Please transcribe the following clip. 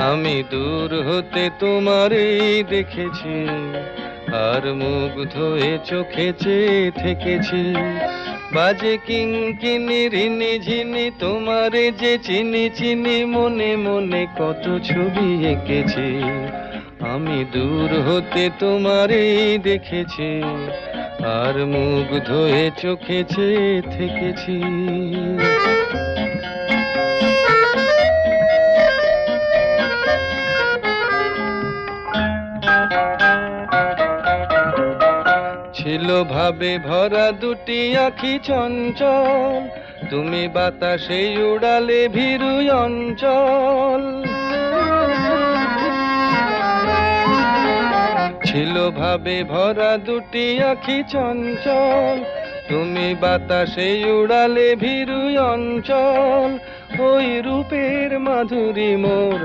আমি দূর হতে তোমারই দেখেছি, আর মুগ্ধ হয়ে চোখে চেয়ে থেকেছি। বাজে কিঙ্কিনি রিনি ঝিনি তোমারে যে চিনি চিনি, মনে মনে কত ছবি এঁকেছি। আমি দূর হতে তোমারই দেখেছি, আর মুগ্ধ হয়ে চোখে চেয়ে থেকেছি। ছিল ভাবে ভরা দুটি আঁখি চঞ্চল, তুমি বাতাসে উড়ালে ভীরু অঞ্চল। ছিল ভাবে ভরা দুটি আঁখি চঞ্চল, তুমি বাতাসে উড়ালে ভীরু অঞ্চল। ওই রূপের মাধুরী মোর